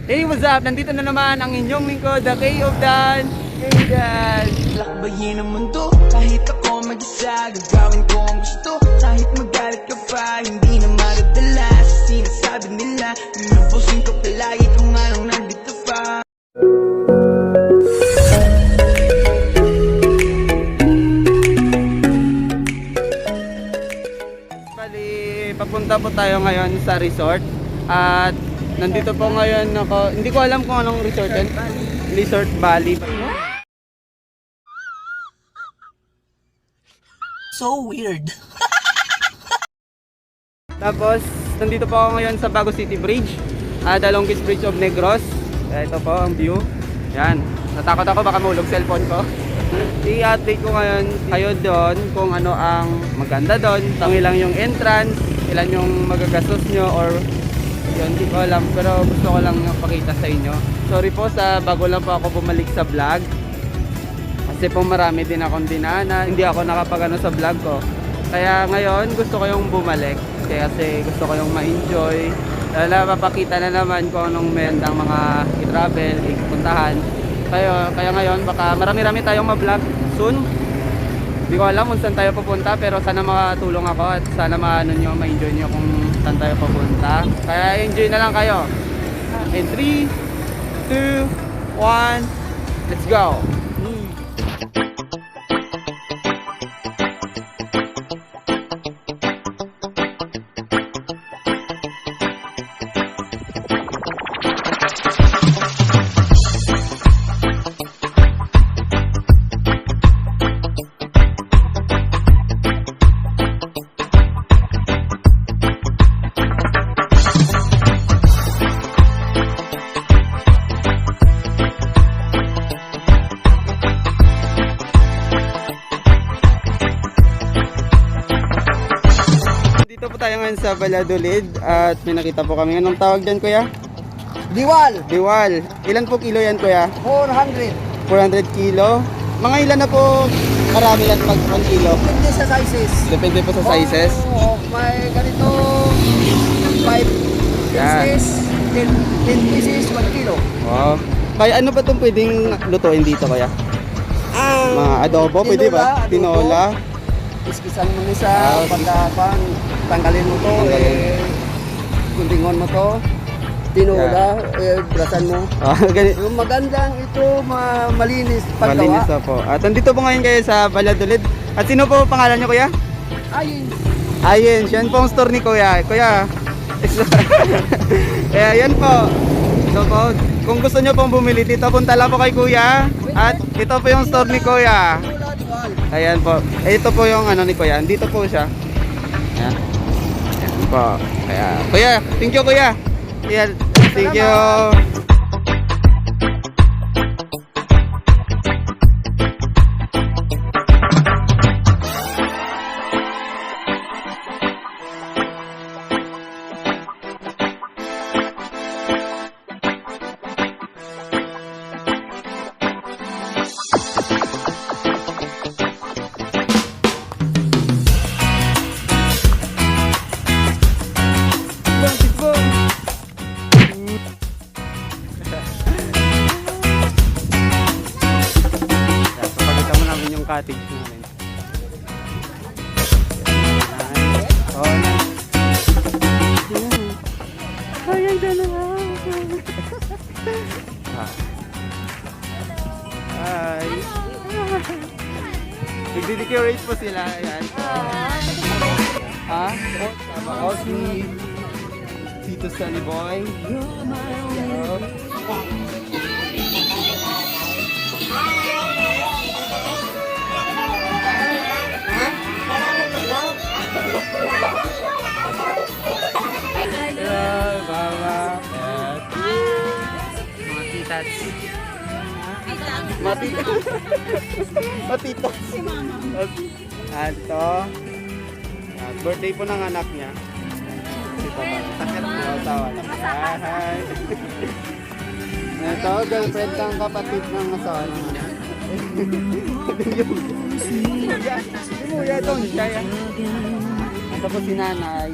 Hey, what's up? Nandito na naman ang inyong lingkod, the King of Dan. Hey, Dan. Lakbayin ang mundo, kahit ako mag-isa, gagawin ko ang gusto. Kahit magalit ka pa, hindi na madadala sa sinasabi nila. Lulubusin ko palagi kung anong nandito pa. Bali, papunta po tayo ngayon sa resort. At nandito po ngayon ako, hindi ko alam kung anong resort yun. Resort Bali. So weird. Tapos, nandito po ako ngayon sa Bago City Bridge. The longest bridge of Negros. Ito po ang view. Yan. Natakot ako baka mahulog cellphone ko. I-update ko ngayon kayo doon kung ano ang maganda doon. Kung ilang yung entrance, ilan yung magagastos nyo or yun, hindi ko alam. Pero gusto ko lang pakita sa inyo. Sorry po sa bago lang po ako bumalik sa vlog. Kasi po marami din akong dinaanan. Hindi ako nakapagano sa vlog ko. Kaya ngayon gusto ko yung bumalik. Kasi gusto ko yung ma-enjoy. Lalo mapakita na naman kung anong magandang mga i-travel, ipuntahan. Kaya ngayon baka marami-rami tayong ma-vlog soon. Hindi ko alam kung saan tayo pupunta pero sana makatulong ako at sana ma-enjoy nyo kung saan tayo pupunta. Kaya enjoy na lang kayo. In 3, 2, 1, let's go! Dito po tayo ngayon sa Valladolid at may nakita po kami. Anong tawag dyan, kuya? Diwal, Diwal. Ilan po kilo yan, kuya? 400. 400 kilo. Mga ilan na po karami yan pag 1 kilo? Depende sa sizes. Depende po sa sizes. May ganito, 5 Yan. pieces, 10 pieces, 1 kilo. Wow. Kaya ano ba itong pwedeng lutuin dito, kuya? Mga adobo, pwede ba? Tinola. Iskisan mo nisa, Ah, pagkapan, tanggalin mo to, guntingon mo to, tinola, brasan mo. Ganito. Yung magandang ito, malinis paggawa. Malinis na po. At nandito po ngayon kayo sa Valladolid. At sino po pangalan niyo, kuya? Ayun. Ayun, yan po ang store ni kuya. Kuya. Kaya yan po. So po, kung gusto niyo pong bumili dito, punta lang po kay kuya. At ito po yung store ni kuya. Diwal. Ayan po. Ito po yung ano ni kuya. Dito po siya. Ayan. Ayan po. Kaya, kuya, thank you kuya. Ayan, thank you. Papakita mo namin yung cottage namin. Oh, nice. Ay, ang ganda na. Hi. Nagdi-decorate po sila. Ayan. Ha? Ako si Tito Sunny Boy. Hello, mama. Mga titats. Mga titats. Mga titats. Si mama. Ito. Birthday po ng anak niya. Si Papa. Takit niya ang tawa. Hi. Ito, girlfriend ng kapatid ng asawa niya. Si Kuya doon siya yan. Ito po si nanay.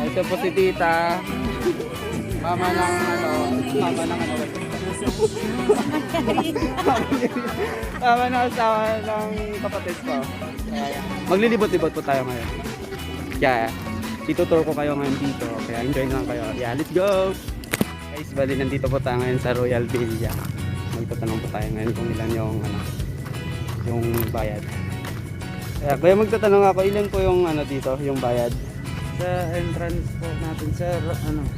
Ito po si tita. Mama ng ano, mama ng ano. Mama ng asawa ng kapatid ko. Kaya, maglilibot-libot po tayo ngayon. Kaya, itutur ko kayo ngayon dito. Kaya enjoy na lang kayo. Yeah, let's go! Guys, bali nandito po tayo ngayon sa Royal Villa. Magtatanong po tayo ngayon kung ilan yung ano, yung bayad. Kaya magtatanong ako, ilan po yung ano dito, yung bayad? Sa entrance po natin sir,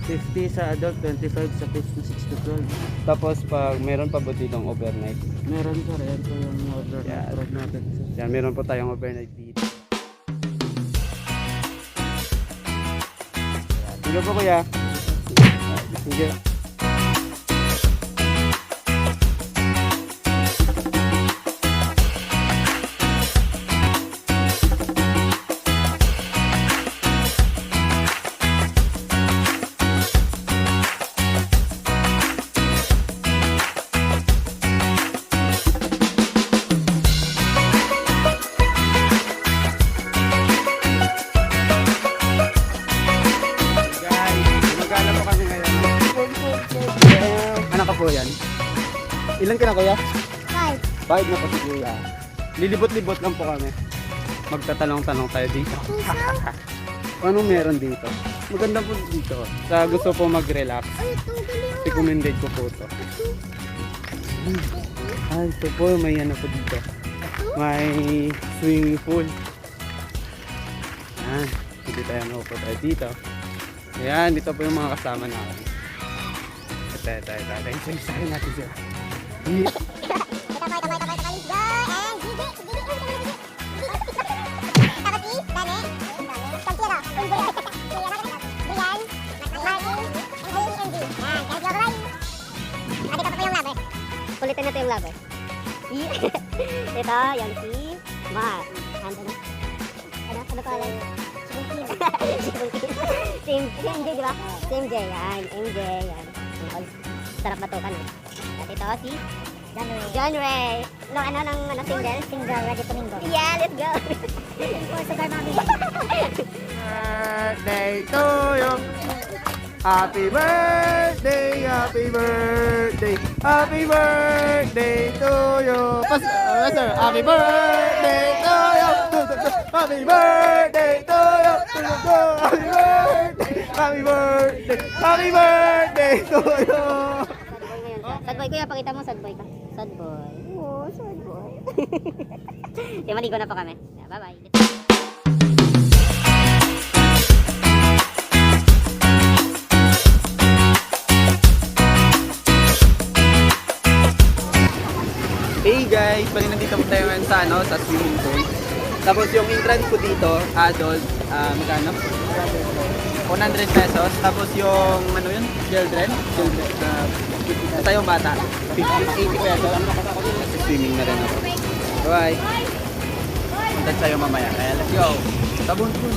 50 sa adult, 25 sa 6 to 12. Tapos pag meron pa po ditong overnight. Meron sir, yan po yung order Yeah. natin sir. Yan, meron po tayong overnight dito. Sige po kuya. Sige. Magkala po kami ngayon. Anak ka po yan? Ilan ka na kuya? 5 na po si kuya. Lilibot-libot lang po kami. Magtatanong-tanong tayo dito. Ano meron dito? Maganda po dito. Sa gusto po mag-relax. Recommended ko po ito. Ay, ito po. May ano po dito. May swimming pool. Yan. Hindi tayo naupo tayo dito. Ayan, dito po yung mga kasama natin. Ito. Enjoy sa akin natin sila. Kulitin natin yung lover. Ito, yung si Mar. Ano pangalan? Si MJ, di ba? Si MJ, yan. MJ, yan. Sarap batukan, no? At ito, si John Ray. No, ano single? Single, ready to mingle. Yeah, let's go. For sugar mommy. Birthday to you. Happy birthday, happy birthday, happy birthday to you. Sir, happy birthday to you. Happy birthday to you. Happy birthday, happy birthday to you. Sad boy kuya, pakita mo sad boy ka. Sad boy. Oh, sad boy. Di maligo na pa kami. Bye-bye. Hey guys, bali nandito po tayo ngayon sa sa swimming pool. Tapos yung entrance po dito, adult, magkano? 100 pesos. Tapos yung ano yun? Children, ito yung bata. 80 pesos. Kasi swimming na rin ako. Bye. Punta sa'yo mamaya. Kaya let's go. Tabon po.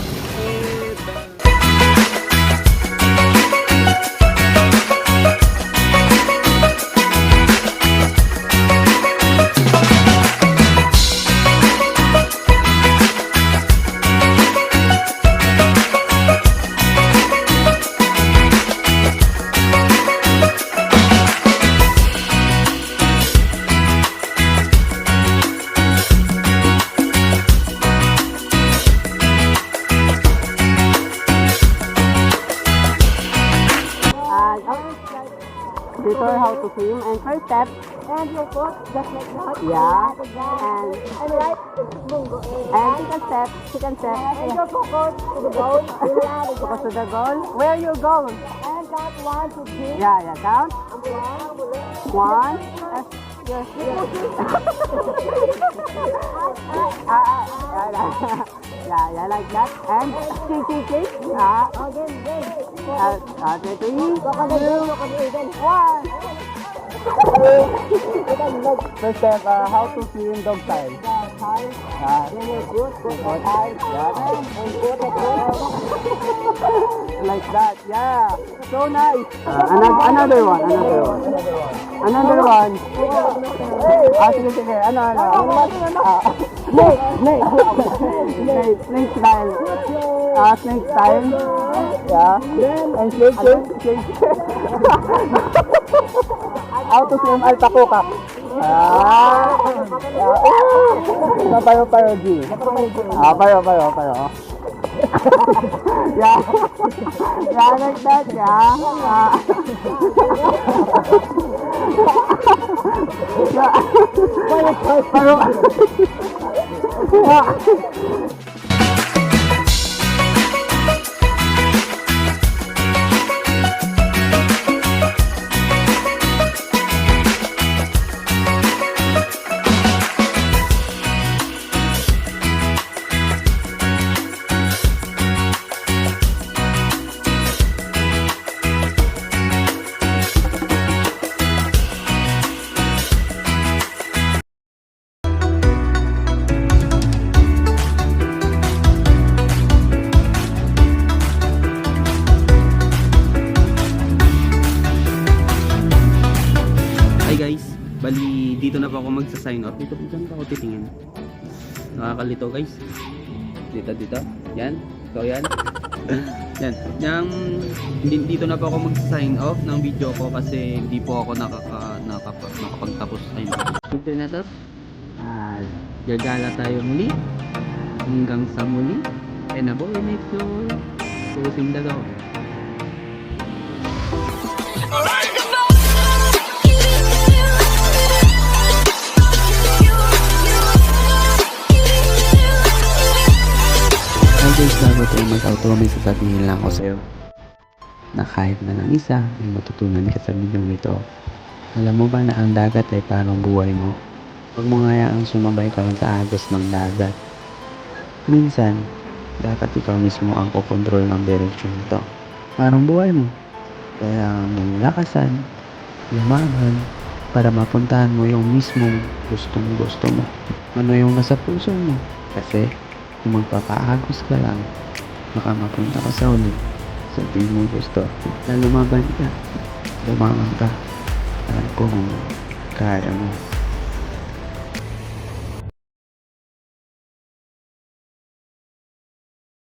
Tutor how to swim, and first step, And your foot, just like that. yeah, And right, bungo. and second step, And your focus to the goal. focus to the goal. Where you go? And count 1, 2, 3. Yeah, count. 1. Yes. Yeah, like that. And kick. Okay, 3, 2, 1. First step, how to swim dog style. Like that, yeah. So nice. Another one. Sige. Snake style. Snake time. Yeah. And shake. How to swim alpacoca. Payo, G. Payo. Yeah, like that, yeah. Hi guys, bali dito na po ako magsa-sign off. Dito pa ako titingin. Nakakalito guys. Dito. Yan. So yan. Dito na po ako magsa-sign off ng video ko kasi hindi po ako nakapagtapos sign off. Dito na to. Gagala tayo muli. Hanggang sa muli. And abo, next door. Pusim dalaw. Guys, bago tayo mag-outro, may sasabihin lang ako sa'yo na kahit na lang isa, may matutunan ka sa video ito. Alam mo ba na ang dagat ay parang buhay mo? Huwag mo ngayaang sumabay ka sa agos ng dagat. Minsan, dapat ikaw mismo ang kukontrol ng direksyon nito. Parang buhay mo. Kaya lakasan, lumaban, para mapuntahan mo yung mismong gusto mo. Ano yung nasa puso mo? Kasi, kung magpapaagos ka lang, baka mapunta ka sa ulit. Sabihin mo gusto na lumaban ka. Alam kong kaya mo.